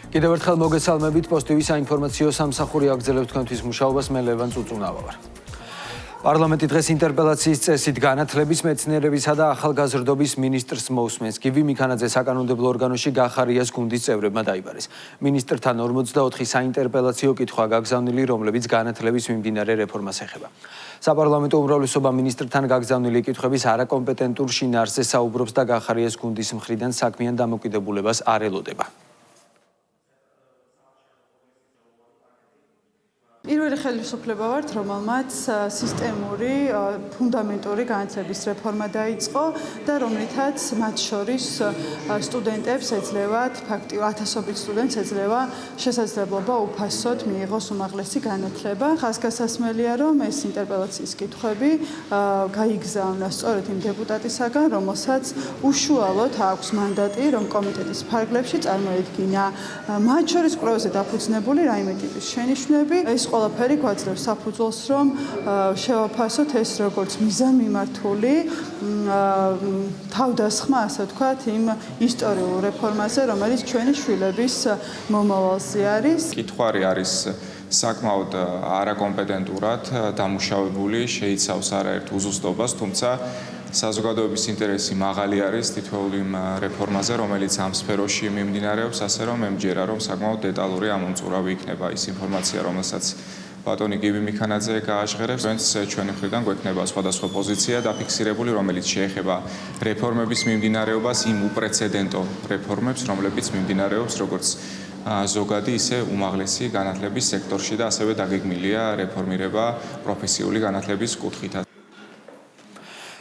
კიდევ ერთხელ მოგესალმებით პოსტივის საინფორმაციო სამსახური აგრძელებთ თქვენთვის მუშაობას მე ლევან წუწუნავა ვარ. პარლამენტი დღეს ინტერპელაციის წესით განათლების, მეცნიერებისა და ახალგაზრდობის მინისტრს მოусმენს. გივი მიქანაძე საკანონმდებლო ორგანოში გახარიას გუნდის წევრებმა დაიბარეს. მინისტრთან 44 საინტერპელაციო კითხვა გაგზავნილი, რომლებიც განათლების მიმდინარე რეფორმას ეხება. საპარლამენტო უმრავლესობა მინისტრთან გაგზავნილი კითხვების არაკომპეტენტურ შინაარსზე საუბრობს და გახარიას გუნდის მხრიდან საქმიან დამოკიდებულებას არ ელოდება. პირველი ხელისუფლება ვართ, რომელმაც სისტემური, ფუნდამენტური განათლების რეფორმა დაიწყო და რომლითაც მათ შორის სტუდენტებს ეძლევათ, ფაქტიურად ათასობით სტუდენტს ეძლევა შესაძლებლობა უფასოდ მიიღოს უმაღლესი განათლება. ხაზგასასმელია, რომ ეს ინტერპელაციის კითხვები გაიგზავნა სწორედ იმ დეპუტატისაგან, რომელსაც უშუალოდ აქვს მანდატი, რომ კომიტეტის ფარგლებში წარმოედგინა მათ შორის კვლევაზე დაფუძნებული რაიმე ტიპის შენიშვნები. ეს ყველაფერი გვაძლევს საფუძველს, რომ შევაფასოთ ეს როგორც მიზანმიმართული თავდასხმა, ასე ვთქვათ, იმ ისტორიულ რეფორმაზე, რომელიც ჩვენი შვილების მომავალზე არის. კითხვარი არის საკმაოდ არაკომპეტენტურად დამუშავებული, შეიცავს არაერთ უზუსტობას, თუმცა საზოგადოების ინტერესი მაღალი არის თითოეულ იმ რეფორმაზე, რომელიც ამ სფეროში მიმდინარეობს, ასე რომ მე მჯერა, რომ საკმაოდ დეტალური ამომწურავი იქნება ის ინფორმაცია, რომელსაც ბატონი გივი მიქანაძე გააჟღერებს. ჩვენი მხრიდან გვექნება სხვადასხვა პოზიცია დაფიქსირებული, რომელიც შეეხება რეფორმების მიმდინარეობას, იმ უპრეცედენტო რეფორმებს, რომლებიც მიმდინარეობს როგორც ზოგადი, ისე უმაღლესი განათლების სექტორში და ასევე დაგეგმილია რეფორმირება პროფესიული განათლების კუთხით.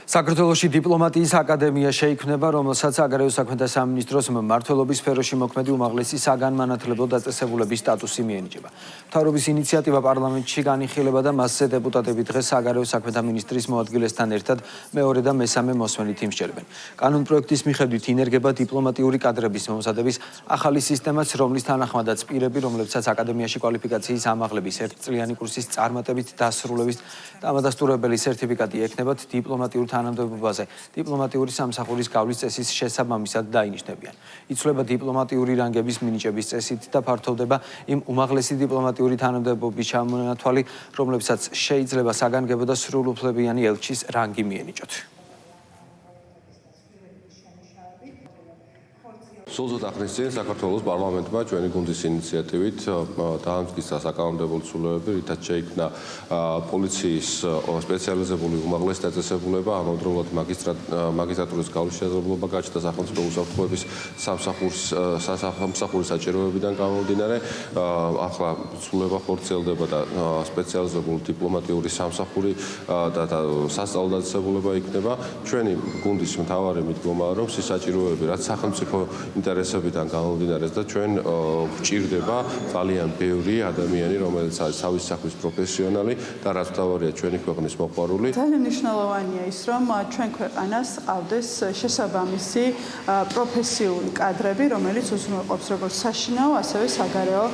საქართველოში დიპლომატიის აკადემია შეიქმნება, რომელსაც საგარეო საქმეთა სამინისტროს მმართველობის სფეროში მოქმედი უმაღლესი საგანმანათლებლო დაწესებულების სტატუსი მიენიჭება. მთავრობის ინიციატივა პარლამენტში განიხილება და მასზე დეპუტატები დღეს საგარეო საქმეთა მინისტრის მოადგილესთან ერთად მეორე და მესამე მოსმენით იმსჯელებენ. კანონპროექტის მიხედვით ინერგება დიპლომატიური კადრების მომზადების ახალი სისტემაც, რომლის თანახმადაც პირები, რომლებსაც აკადემიაში კვალიფიკაციის ამაღლების ერთწლიანი კურსის წარმატებით დასრულების დამადასტურებელი სერტიფიკატი ექნებათ, დიპლომატიურ თანამდებობაზე დიპლომატიური სამსახურის გავლის წესის შესაბამისად დაინიშნებიან. იცვლება დიპლომატიური რანგების მინიჭების წესით და ფართოვდება იმ უმაღლესი დიპლომატიური თანამდებობის ჩამონათვალი, რომლებსაც შეიძლება საგანგებო და სრულუფლებიანი ელჩის რანგი მიენიჭოთ. სულ ახლის წინ საქართველოს პარლამენტმა ჩვენი გუნდის ინიციატივით დაამტკიცა საკანონმდებლო ცვლილებები, რითაც შეიქმნა პოლიციის სპეციალიზებული უმაღლესი დაწესებულება, ამავდროულად მაგისტრატურის გავლის შესაძლებლობა გაჩნდა სახელმწიფო უსაფრთხოების სამსახურის საჭიროებიდან გამომდინარე. ახლა ცვლილება ხორციელდება და სპეციალიზებული დიპლომატიური სამსახური და სასწავლო დაწესებულება იქნება. ჩვენი გუნდის მთავარი მიდგომაა, რომ ეს საჭიროებები, რაც სახელმწიფო ინტერესებიდან გამომდინარე და ჩვენ გვჭირდება ძალიან ბევრი ადამიანი, რომელიც არის თავის სახვის პროფესიონალი და რაც მთავარია ჩვენი ქვეყნის მოყვარული. ძალიან მნიშვნელოვანია ის, რომ ჩვენ ქვეყანას ყავდეს შესაბამისი პროფესიული კადრები, რომელიც უზრუნველყოფს როგორც საშინაო, ასევე საგარეო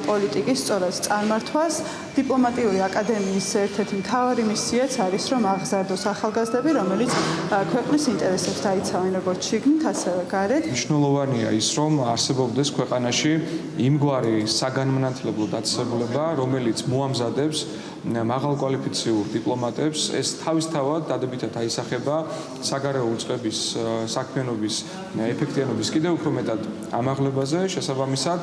პოლიტიკის სწორად წარმართვას. დიპლომატიური აკადემიის ერთ-ერთი მთავარი მისიაც არის, რომ აღზარდოს ახალგაზრდები, რომელიც ქვეყნის ინტერესებს დაიცავენ როგორც შიგნით, ასევე გარეთ. მნიშვნელოვანია ის, რომ არსებობდეს ქვეყანაში იმგვარი საგანმანათლებლო დაწესებულება, რომელიც მოამზადებს მაღალკვალიფიციურ დიპლომატებს. ეს თავისთავად დადებითად აისახება საგარეო უწყების საქმიანობის ეფექტიანობის კიდევ უფრო მეტად ამაღლებაზე. შესაბამისად,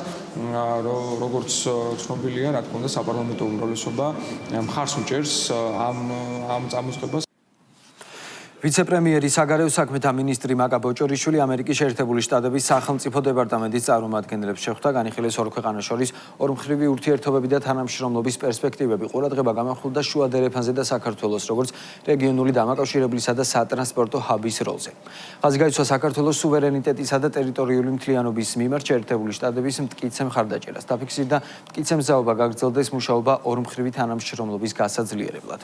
როგორც ცნობილია, რა თქმა უნდა, საპარლამენტო უმრავლესობა მხარს უჭერს ამ წამოწყებას. ვიცე-პრემიერი საგარეო საქმეთა მინისტრი მაკა ბოჭორიშვილი ამერიკის შეერთებული შტატების სახელმწიფო დეპარტამენტის წარმომადგენლებს შეხვდა, განიხილეს ორ ქვეყანას შორის ორმხრივი ურთიერთობები და თანამშრომლობის პერსპექტივები. ყურადღება გამახვილდა შუა დერეფანზე და საქართველოს როგორც რეგიონული დამაკავშირებლისა და სატრანსპორტო ჰაბის როლზე. ხაზი გაიცვა საქართველოს სუვერენიტეტისა და ტერიტორიული მთლიანობის მიმართ შეერთებული შტატების მტკიცე მხარდაჭერას. დაფიქსირდა მტკიცე მზაობა გაგრძელდეს მუშაობა ორმხრივი თანამშრომლობის გასაძლიერებლად.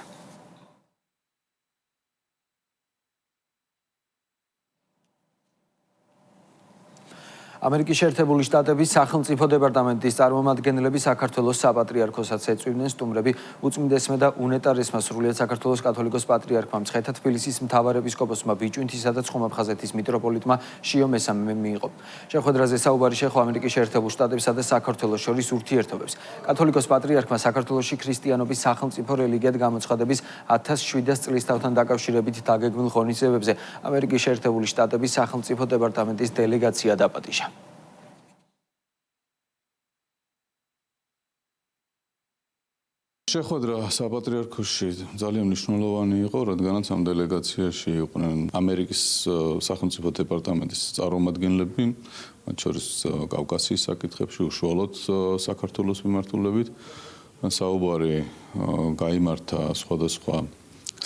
ამერიკის შეერთებული შტატების სახელმწიფო დეპარტამენტის წარმომადგენლები საქართველოს საპატრიარქოსაც ეწვივნენ სტუმრები უწმინდესმა და უნეტარესმა სრულიად საქართველოს კათოლიკოს პატრიარქმა მცხეთა თბილისის მთავარ ეპისკოპოსმა ბიჭვინთისა და ცხომაფხაზეთის მიტროპოლიტმა შიო მესამემ მიიღო. შეხვედრაზე საუბარი შეხვდა ამერიკის შეერთებულ შტატებსა და საქართველოს შორის ურთიერთობებს. კათოლიკოს პატრიარქმა საქართველოში ქრისტიანობის სახელმწიფო რელიგიად გამოცხადების 1700 წლის თავთან დაკავშირებით დაგეგმილ ღონისძიებებზე ამერიკის შეერთებული შტატების სახელმწიფო დეპარტამენტის დელეგაცია დაპატიჟა. შეხვედრა საპატრიარქოში ძალიან მნიშვნელოვანი იყო, რადგანაც ამ დელეგაციაში იყვნენ ამერიკის სახელმწიფო დეპარტამენტის წარმომადგენლები, მათ შორის კავკასიის საკითხებში უშუალოდ საქართველოს მიმართულებით. საუბარი გაიმართა სხვადასხვა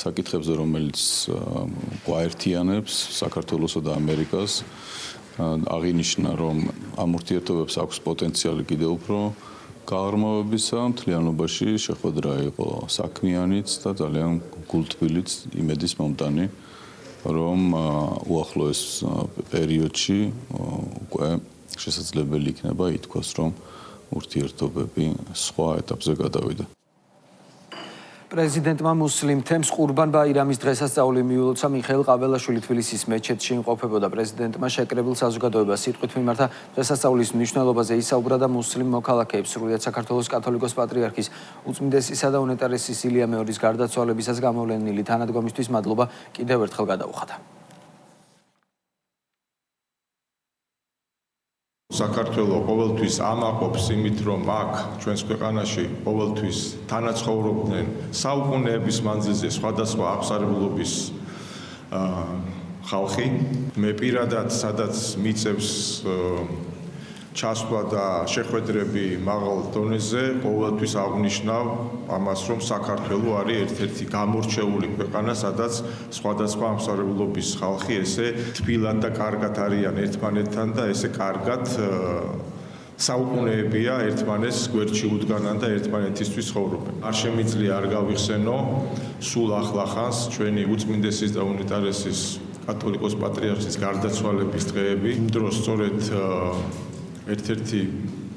საკითხებზე, რომელიც გვაერთიანებს საქართველოსა და ამერიკას. აღინიშნა, რომ ამ ურთიერთობებს აქვს პოტენციალი კიდევ უფრო გააღრმავებისა, მთლიანობაში შეხვედრა იყო საქმიანიც და ძალიან გულთბილიც იმედის მომტანი, რომ უახლოეს პერიოდში უკვე შესაძლებელი იქნება ითქვას, რომ ურთიერთობები სხვა ეტაპზე გადავიდა. პრეზიდენტმა მუსლიმ თემს ყურბან ბაირამის დღესასწაული მიულოცა მიხეილ ყაბელაშვილი თბილისის მეჩეთში იმყოფებოდა. პრეზიდენტმა შეკრებილ საზოგადოებას სიტყვით მიმართა დღესასწაულის მნიშვნელობაზე ისაუბრა და მუსლიმ მოქალაქეებს სრულიად საქართველოს კათოლიკოს პატრიარქის უწმინდესისა და უნეტარესის ილია მეორის გარდაცვალებისას გამოვლენილი თანადგომისთვის მადლობა კიდევ ერთხელ გადაუხადა. საქართველოს ყოველთვის ამაყობს იმით, რომ აქ ჩვენს ქვეყანაში ყოველთვის თანაცხოვრობდნენ საუკუნეების მანძილზე სხვადასხვა აღსარებულობის ხალხი. მე პირადად სადაც მიწევს ჩასვლა და შეხვედრები მაღალ დონეზე ყოველთვის აღნიშნავ ამას, რომ საქართველო არის ერთ-ერთი გამორჩეული ქვეყანა, სადაც სხვადასხვა აღსარებულობის ხალხი ესე თბილად და კარგად არიან ერთმანეთთან და ესე კარგად საუკუნეებია ერთმანეთს გვერდში უდგანან და ერთმანეთისთვის ცხოვრობენ. არ შემიძლია არ გავიხსენო სულ ახლახანს ჩვენი უწმინდესის და უნეტარესის კათოლიკოს პატრიარქის გარდაცვალების დღეები. იმ დროს სწორედ ერთ-ერთი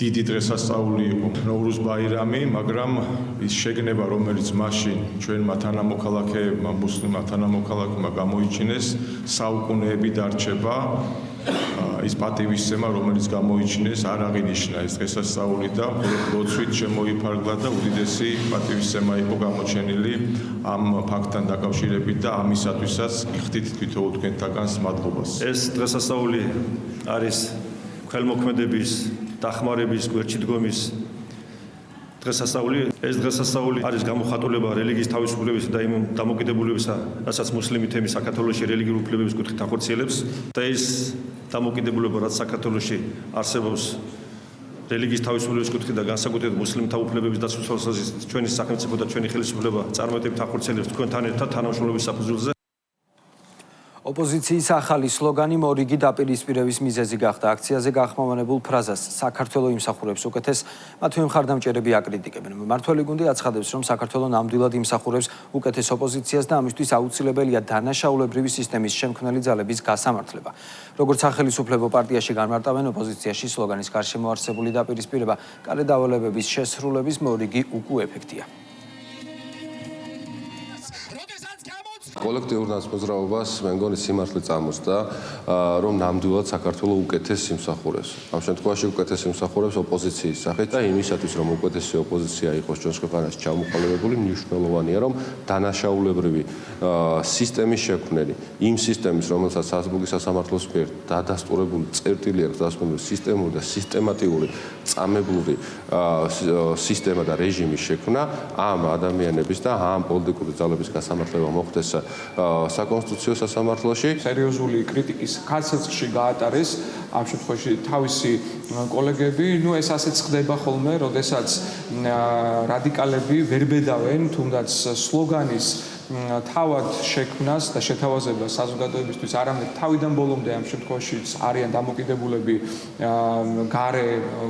დიდი დღესასწაული იყო ნოვრუზ ბაირამი, მაგრამ ის შეგნება, რომელიც მაშინ ჩვენმა თანამოქალაქეებმა, მუსლიმმა თანამოქალაქეებმა გამოიჩინეს, საუკუნეები დარჩება. ის პატივისცემა, რომელიც გამოიჩინეს, არ აღინიშნა ეს დღესასწაული და ლოცვით შემოიფარგლა და უდიდესი პატივისცემა იყო გამოჩენილი ამ ფაქტთან დაკავშირებით და ამისათვისაც იხდით თითოეულ თქვენთაგანს მადლობას. ეს დღესასწაული არის ხელმოქმედების დახმარების გვერდში დგომის დღესასწაული. ეს დღესასწაული არის გამოხატულება რელიგიის თავისუფლებისა და იმ დამოკიდებულებისა, რასაც მუსლიმი თემი საქართველოში რელიგიური უფლებების კუთხით ახორციელებს და ეს დამოკიდებულება, რაც საქართველოში არსებობს რელიგიის თავისუფლების კუთხით და განსაკუთრებით მუსლიმთა უფლებების დაცვისას ჩვენი სახელმწიფო და ჩვენი ხელისუფლება წარმატებით ახორციელებს თქვენთან ერთად თანამშრომლობის საფუძველზე. ოპოზიციის ახალი სლოგანი მორიგი დაპირისპირების მიზეზი გახდა. აქციაზე გახმოვანებულ ფრაზას საქართველოს იმსახურებს უკეთეს მათივე მხარდამჭერები აკრიტიკებენ. მმართველი გუნდი აცხადებს, რომ საქართველოს ნამდვილად იმსახურებს უკეთეს ოპოზიციას და ამისთვის აუცილებელია დანაშაულებრივი სისტემის შემქმნელი ძალების გასამართლება. როგორც სახელისუფლებო პარტიაში განმარტავენ, ოპოზიციაში სლოგანის გარშემო არსებული დაპირისპირება კარე დავალებების შესრულების მორიგი უკუ ეფექტია. კოლექტიურ ნაცმოძრაობას მე მგონი სიმართლე წამოსდა, რომ ნამდვილად საქართველოს უკეთეს იმსახურებს. ამ შემთხვევაში უკეთეს იმსახურებს ოპოზიციის სახით და იმისათვის, რომ უკეთესი ოპოზიცია იყოს ჩვენს ქვეყანაში ჩამოყალიბებული, მნიშვნელოვანია, რომ დანაშაულებრივი სისტემის შექმნელი, იმ სისტემის, რომელსაც საზღვაო სასამართლოს მიერ დადასტურებული წერტილი აქვს დასმული სისტემური და სისტემატიური წამებლური სისტემა და რეჟიმის შექმნა ამ ადამიანების და ამ პოლიტიკური ძალების გასამართლება მოხდეს საკონსტიტუციო სასამართლოში. სერიოზული კრიტიკის ხასიათში გაატარეს ამ შემთხვევაში თავისი კოლეგები. ეს ასეც ხდება ხოლმე, როდესაც რადიკალები ვერ ბედავენ თუნდაც სლოგანის თავად შექმნას და შეთავაზებას საზოგადოებისთვის არამედ თავიდან ბოლომდე ამ შემთხვევაშიც არიან დამოკიდებულები გარე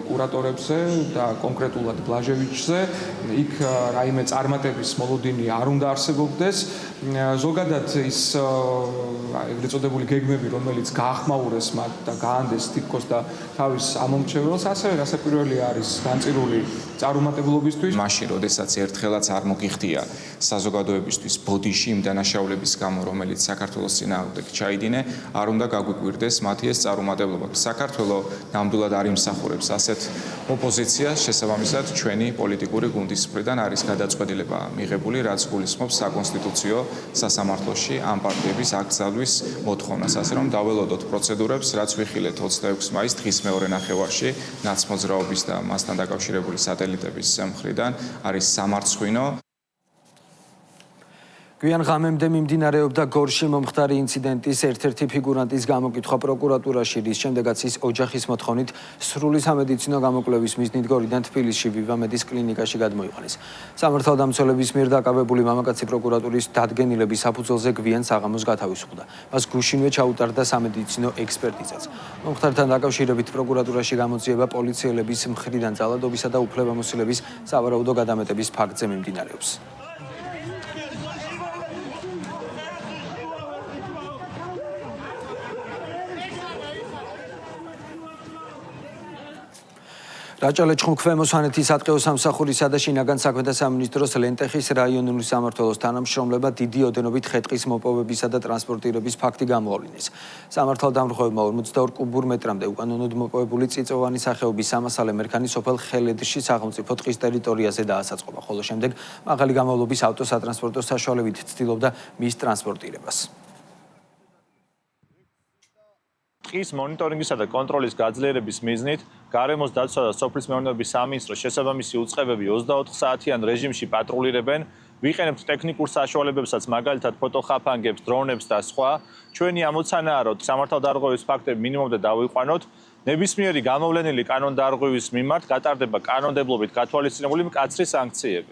კურატორებზე და კონკრეტულად ბლაჟევიჩზე. იქ რაიმე წარმატების მოლოდინი არ უნდა არსებობდეს. ზოგადად ის ეგრეთ წოდებული გეგმები, რომელიც გაახმაურეს მათ და გაანდეს თითქოს და თავის ამომრჩეველს, ასევე გასაკვირველი არის განწირული წარუმატებლობისთვის. მაშინ, როდესაც ერთხელაც არ მოგიხდია საზოგადოებისთვის ბოდიში იმ დანაშაულების გამო, რომელიც საქართველოს წინააღმდეგ ჩაიდინე, არ უნდა გაგვიკვირდეს მათი ეს წარუმატებლობა. საქართველოს ნამდვილად არ იმსახურებს ასეთ ოპოზიციას, შესაბამისად ჩვენი პოლიტიკური გუნდის მხრიდან არის გადაწყვეტილება მიღებული, რაც გულისხმობს საკონსტიტუციო სასამართლოში ამ პარტიების აკრძალვის მოთხოვნას, ასე რომ დაველოდოთ პროცედურებს, რაც ვიხილეთ 26 მაისს დღის მეორე ნახევარში ნაცმოძრაობის და მასთან დაკავშირებული სატელიტების მხრიდან არის სამარცხვინო. გვიან ღამემდე მიმდინარეობდა გორში მომხდარი ინციდენტის ერთ-ერთი ფიგურანტის გამოკითხვა პროკურატურაში, რის შემდეგაც ის ოჯახის მოთხოვნით სრული სამედიცინო გამოკვლევის მიზნით გორიდან თბილისში ვივამედის კლინიკაში გადმოიყვანეს. სამართალდამცველების მიერ დაკავებული მამაკაცი პროკურატურის დადგენილების საფუძველზე გვიან საღამოს გათავისუფლდა. მას გუშინვე ჩაუტარდა სამედიცინო ექსპერტიზაც. მომხდართან დაკავშირებით პროკურატურაში გამოძიება პოლიციელების მხრიდან ძალადობისა და უფლებამოსილების სავარაუდო გადამეტების ფაქტზე მიმდინარეობს. რაჭა-ლეჩხუმ ქვემო სვანეთის სატყეო სამსახურისა და შინაგან საქმეთა სამინისტროს ლენტეხის რაიონული სამმართველოს თანამშრომლება დიდი ოდენობით ხე-ტყის მოპოვებისა და ტრანსპორტირების ფაქტი გამოავლინეს. სამართალდამცველებმა 42 კუბურ მეტრამდე უკანონოდ მოპოვებული წიწვოვანი სახეობის სამასალე მერქანი სოფელ ხელედში სახელმწიფო ტყის ტერიტორიაზე დაასაწყობა, ხოლო შემდეგ მაღალი გამოვლობის ავტოსატრანსპორტო საშუალებით ცდილობდა მის ტრანსპორტირებას. ტყის მონიტორინგისა და კონტროლის გაძლიერების მიზნით გარემოს დაცვა და სოფლის მეურნეობის სამინისტროს შესაბამისი უწყებები 24 საათიან რეჟიმში პატრულირებენ. ვიყენებთ ტექნიკურ საშუალებებსაც, მაგალითად ფოტოხაფანგებს, დრონებს და სხვა. ჩვენი ამოცანაა, რომ სამართალდარღვევის ფაქტები მინიმუმამდე დავიყვანოთ. ნებისმიერი გამოვლენილი კანონდარღვევის მიმართ გატარდება კანონმდებლობით გათვალისწინებული მკაცრი სანქციები.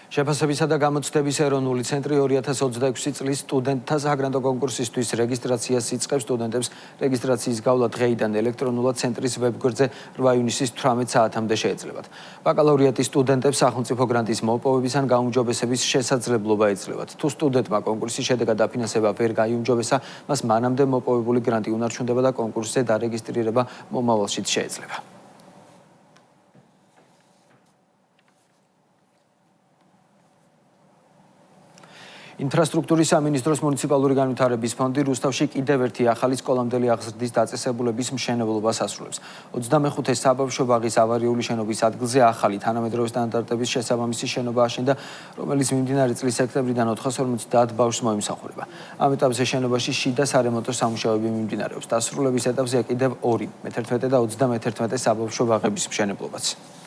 შეფასებისა და გამოცდების ეროვნული ცენტრი 2026 წლის სტუდენტთა საგრანტო კონკურსისთვის რეგისტრაციას იწყებს. სტუდენტებს რეგისტრაციის გავლა დღეიდან ელექტრონულად ცენტრის ვებგვერდზე 8 ივნისის 18 საათამდე შეეძლებათ. ბაკალავრიატის სტუდენტებს სახელმწიფო გრანტის მოპოვების ან გაუმჯობესების შესაძლებლობა ეძლევათ. თუ სტუდენტმა კონკურსის შედეგად დაფინანსება ვერ გაიუმჯობესა, მას მანამდე მოპოვებული გრანტი უნარჩუნდება და კონკურსზე დარეგისტრირება მომავალშიც შეეძლება. ინფრასტრუქტურის სამინისტროს მუნიციპალური განვითარების ფონდი რუსთავში კიდევ ერთი ახალი სკოლამდელი აღზრდის დაწესებულების მშენებლობას ასრულებს. 25 საბავშვო ბაღის ავარიული შენობის ადგილზე ახალი თანამედროვე სტანდარტების შესაბამისი შენობა აშენდა, რომელიც მიმდინარე წლის სექტემბრიდან 450 ბავშვს მოიმსახურება. ამ ეტაპზე შენობაში შიდა სარემონტო სამუშაოები მიმდინარეობს. დასრულების ეტაპზეა კიდევ 2 მე-11 და 31 საბავშვო ბაღების მშენებლობაც.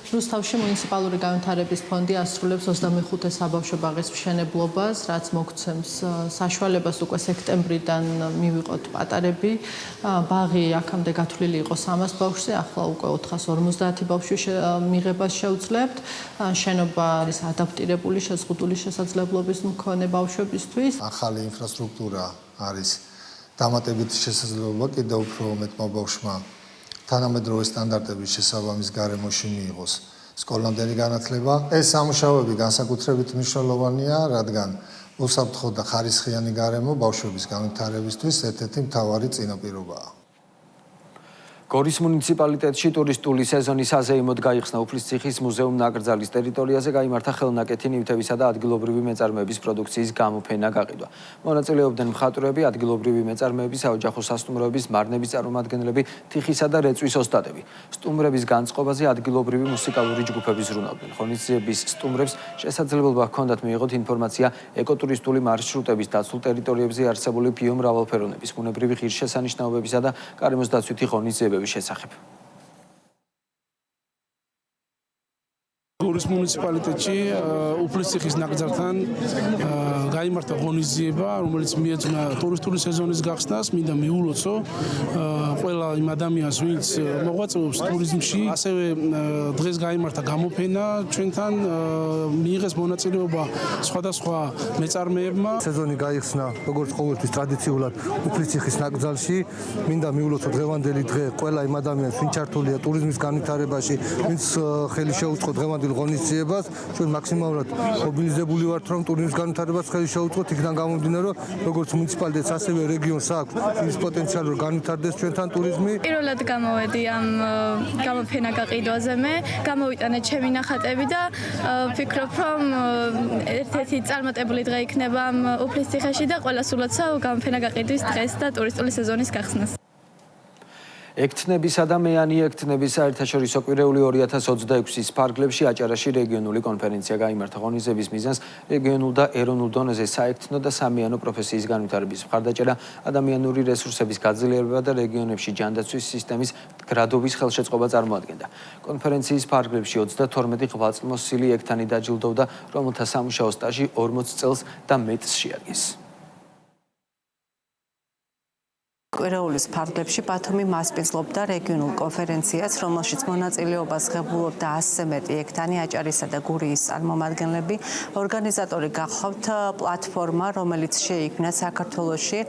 რუსთავში მუნიციპალური განვითარების ფონდი ასრულებს 25 საბავშვო ბაღის მშენებლობას, რაც მოგცემს საშუალებას უკვე სექტემბრიდან მივიყოთ პატარები. ბაღი აქამდე გათვლილი იყო 300 ბავშვზე, ახლა უკვე 450 ბავშვის მიღებას შევძლებთ. შენობა არის ადაპტირებული შეზღუდული შესაძლებლობის მქონე ბავშვებისთვის. ახალი ინფრასტრუქტურა არის დამატებითი შესაძლებლობა კიდევ უფრო მეტმა ბავშვმა თანამედროვე სტანდარტების შესაბამის გარემოში მიიღოს სკოლამდელი განათლება. ეს სამუშაოები განსაკუთრებით მნიშვნელოვანია, რადგან უსაფრთხო და ხარისხიანი გარემო ბავშვების განვითარებისთვის ერთ-ერთი მთავარი წინაპირობაა. გორის მუნიციპალიტეტში ტურისტული სეზონის აზეიმოდ გაიხსნა უფლისციხის მუზეუმ ნაკრძალის ტერიტორიაზე გაიმართა ხელნაკეთი ნივთებისა და ადგილობრივი მეწარმეების პროდუქციის გამოფენა გაყიდვა. მონაწილეობდნენ მხატვრები, ადგილობრივი მეწარმეები, საოჯახო სასტუმროების მარნების წარმომადგენლები, თიხისა და რეწვის ოსტატები. სტუმრების განწყობაზე ადგილობრივი მუსიკალური ჯგუფები ზრუნავდნენ. ღონისძიების სტუმრებს შესაძლებლობა ჰქონდათ მიიღოთ ინფორმაცია ეკოტურისტული მარშრუტების დაცულ ტერიტორიებზე არსებული ბიომრავალფეროვნების, ბუნებრივი ღირსშესანიშნაობებისა და გარემოს დაცვითი ღონისძიებების შესახებ. თოვრის მუნიციპალიტეტში უფლისციხის ნაკრძალთან გაიმართა ღონისძიება, რომელიც მიეძღვნა ტურისტული სეზონის გახსნას, მინდა მიულოცო ყველა იმ ადამიანს, ვინც მოღვაწეობს ტურიზმში. ასევე დღეს გაიმართა გამოფენა ჩვენთან, მიიღეს მონაწილეობა სხვადასხვა მეწარმეებმა. სეზონი გაიხსნა როგორც ყოველთვის ტრადიციულად უფლისციხის ნაკრძალში. მინდა მიულოცო დღევანდელი დღე ყველა იმ ადამიანს, ვინც ჩართულია ტურიზმის განვითარებაში, ვინც ხელი შეუწყო დღევანდელ ღონისძიებას. ჩვენ მაქსიმალურად მობილიზებული ვართ, რომ ტურიზმის განვითარებას ხელი შევუწყოთ, იქიდან გამომდინარე, რომ როგორც მუნიციპალიტეტს, ასევე რეგიონს აქვს ის პოტენციალი, რომ განვითარდეს ჩვენთან ტურიზმი. პირველად გამოვედი ამ გამოფენა გაყიდვაზე მე, გამოვიტანე ჩემი ნახატები და ვფიქრობ, რომ ერთ-ერთი წარმატებული დღე იქნება ამ უფლისციხეში და ყველა სულოცავ გამოფენა გაყიდვის დღეს და ტურისტული სეზონის გახსნას. ექთნების ადამიანი ექთნების საერთაშორისო კვირეული 2026-ის ფარგლებში აჭარაში რეგიონული კონფერენცია გაიმართა. ღონისძიების მიზანს რეგიონულ და ეროვნულ დონეზე საექთნო და სამიანო პროფესიის განვითარების მხარდაჭერა, ადამიანური რესურსების გაძლიერება და რეგიონებში ჯანდაცვის სისტემის გრადობის ხელშეწყობა წარმოადგენდა. კონფერენციის ფარგლებში 32 ღვაწლმოსილი ექთანი დაჯილდოვდა, რომელთა სამუშაო სტაჟი 40 წელს და მეტს შეადგენს. კვირეულის ფარგლებში ბათუმი მასპინძლობდა რეგიონულ კონფერენციას, რომელშიც მონაწილეობას ღებულობდა 100-ზე მეტი ექთანი აჭარისა და გურიის წარმომადგენლები. ორგანიზატორი გახლავთ პლატფორმა, რომელიც შეიქმნა საქართველოში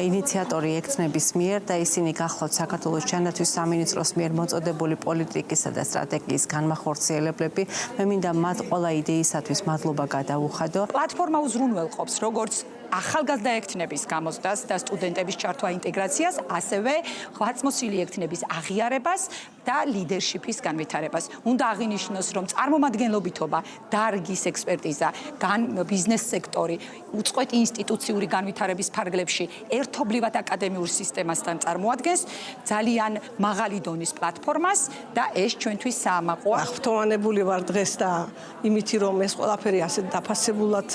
ინიციატორი ექთნების მიერ და ისინი გახლავთ საქართველოს ჯანდაცვის სამინისტროს მიერ მოწოდებული პოლიტიკისა და სტრატეგიის განმახორციელებლები. მე მინდა მათ ყველა იდეისათვის მადლობა გადავუხადო. პლატფორმა უზრუნველყოფს როგორც ახალგაზრდა ექთნების გამოცდას და სტუდენტების ჩართვა ინტეგრაციას, ასევე ღვაწლმოსილი ექთნების აღიარებას და ლიდერშიპის განვითარებას. უნდა აღინიშნოს, რომ წარმომადგენლობითობა, დარგის ექსპერტიზა, ბიზნეს სექტორი, უწყვეტ ინსტიტუციური განვითარების ფარგლებში ერთობლივად აკადემიურ სისტემასთან წარმოადგენს ძალიან მაღალი დონის პლატფორმას და ეს ჩვენთვის საამაყოა. აღფრთოვანებული ვარ დღეს და იმითი, რომ ეს ყველაფერი ასე დაფასებულად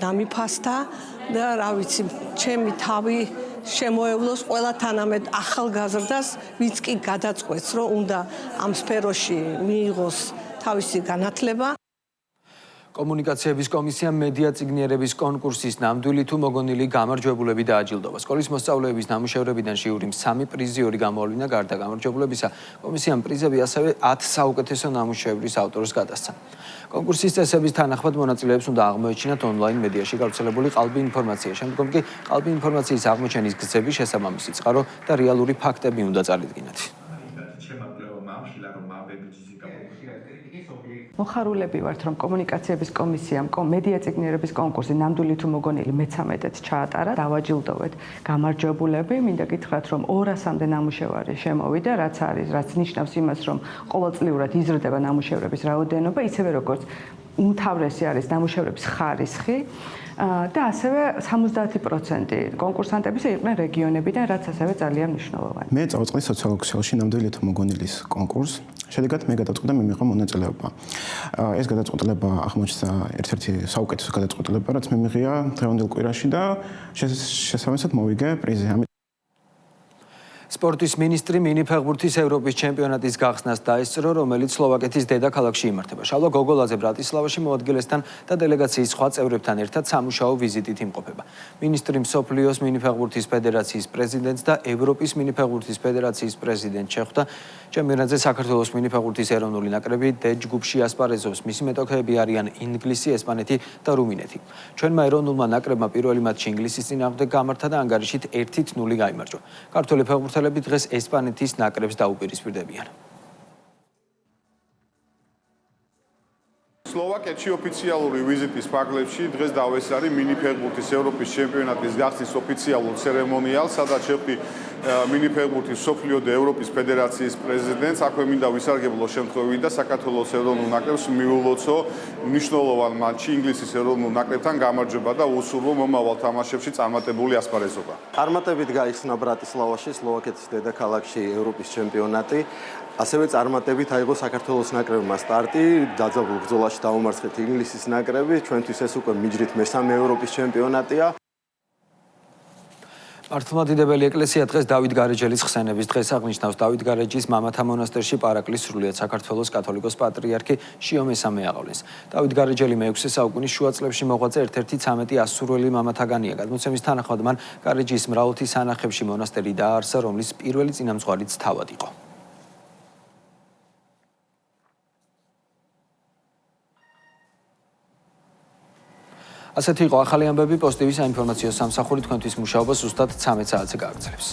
დამიფასდა და რა ვიცი, ჩემი თავი შემოევლოს ყველა თანამედ ახალგაზრდას, ვინც კი გადაწყვეტს, რომ უნდა ამ სფეროში მიიღოს თავისი განათლება. კომუნიკაციების კომისიამ მედია წიგნიერების კონკურსის ნამდვილი თუ მოგონილი გამარჯვებულები დააჯილდოვა. სკოლის მოსწავლეების ნამუშევრებიდან ჟიურიმ 3 პრიზი 2 გამოავლინა. გარდა გამარჯვებულებისა, კომისიამ პრიზები ასევე 10 საუკეთესო ნამუშევრის ავტორს გადასცა. კონკურსის წესების თანახმად მონაწილეებს უნდა აღმოეჩინათ ონლაინ მედიაში გავრცელებული ყალბი ინფორმაცია. შემდგომ კი ყალბი ინფორმაციის აღმოჩენის გზები, შესაბამისი წყარო და რეალური ფაქტები უნდა წარიდგინათ. მოხარულები ვართ, რომ კომუნიკაციების კომისიამ მედია წიგნიერების კონკურსი ნამდვილი თუ მოგონილი მე-13-ით ჩაატარა. დავაჯილდოვეთ გამარჯვებულები. მინდა გითხრათ, რომ 200-მდე ნამუშევარი შემოვიდა, რაც ნიშნავს იმას, რომ ყოველწლიურად იზრდება ნამუშევრების რაოდენობა, ისევე როგორც უმთავრესი არის ნამუშევრების ხარისხი და ასევე 70% კონკურსანტებისა იყვნენ რეგიონებიდან, რაც ასევე ძალიან მნიშვნელოვანია. მე წავწყდი სოციოლოგიაში ნამდვილი თუ მოგონილის კონკურს. შედეგად მე გადაწყვეტა მე მიყო მონაწილეობა. ეს გადაწყვეტილება აღმოჩნდა ერთ-ერთი საუკეთესო გადაწყვეტილება, რაც მე მიღია დღევანდელ კვირაში და შესაბამისად მოვიგე პრიზი. სპორტის მინისტრი მინი ფეხბურთის ევროპის ჩემპიონატის გახსნას დაესწრო, რომელიც სლოვაკეთის დედაქალაქში იმართება. შალვა გოგოლაძე ბრატისლავაში მოადგილესთან და დელეგაციის სხვა წევრებთან ერთად სამუშაო ვიზიტით იმყოფება. მინისტრი მსოფლიოს მინი ფეხბურთის ფედერაციის პრეზიდენტს და ევროპის მინი ფეხბურთის ფედერაციის პრეზიდენტს შეხვდა. ჩემპიონატზე საქართველოს მინი ფეხბურთის ეროვნული ნაკრები დ ჯგუფში ასპარეზობს. მისი მეტოქეები არიან ინგლისი, ესპანეთი და რუმინეთი. ჩვენმა ეროვნულმა ნაკრებმა პირველი მატჩი ინგლისის წინააღმდეგ გამართა და ანგარიშით 1-0 გაიმარჯვა. ქართველი ფეხბურთელები დღეს ესპანეთის ნაკრებს დაუპირისპირდებიან. სლოვაკეთში ოფიციალური ვიზიტის ფარგლებში დღეს დავესწარი მინი ფეხბურთის ევროპის ჩემპიონატის გახსნის ოფიციალურ ცერემონიალს, სადაც შეხვდი მინი ფეხბურთის მსოფლიო და ევროპის ფედერაციის პრეზიდენტს. აქვე მინდა ვისარგებლო შემთხვევით და საქართველოს ეროვნულ ნაკრებს მიულოცო მნიშვნელოვან მატჩში ინგლისის ეროვნულ ნაკრებთან გამარჯვება და უსურვო მომავალ თამაშებში წარმატებული ასპარეზობა. წარმატებით გაიხსნა ბრატისლავაში, სლოვაკეთის დედაქალაქში ევროპის ჩემპიონატი. ასევე წარმატებით აიღო საქართველოს ნაკრებმა სტარტი, დაძაბულ ბრძოლაში დაუმარცხეთ ინგლისის ნაკრები. ჩვენთვის ეს უკვე მიჯრით მესამე ევროპის ჩემპიონატია. მართლმადიდებელი ეკლესია დღეს დავით გარეჯელის ხსენების დღეს აღნიშნავს. დავით გარეჯის მამათა მონასტერში პარაკლის სრულიად საქართველოს კათოლიკოს პატრიარქი შიო მესამე აღავლენს. დავით გარეჯელი მე-6 საუკუნის შუა წლებში მოღვაწე ერთ-ერთი 13 ასურველი მამათაგანია. გადმოცემის თანახმად მან გარეჯის მრავალთი სანახებში მონასტერი დააარსა, რომლის პირველი წინამძღვარიც თავად იყო. ასეთი იყო ახალი ამბები პოზიტივის საინფორმაციო სამსახური თქვენთვის მუშაობას ზუსტად 13 საათზე გააგრძელებს.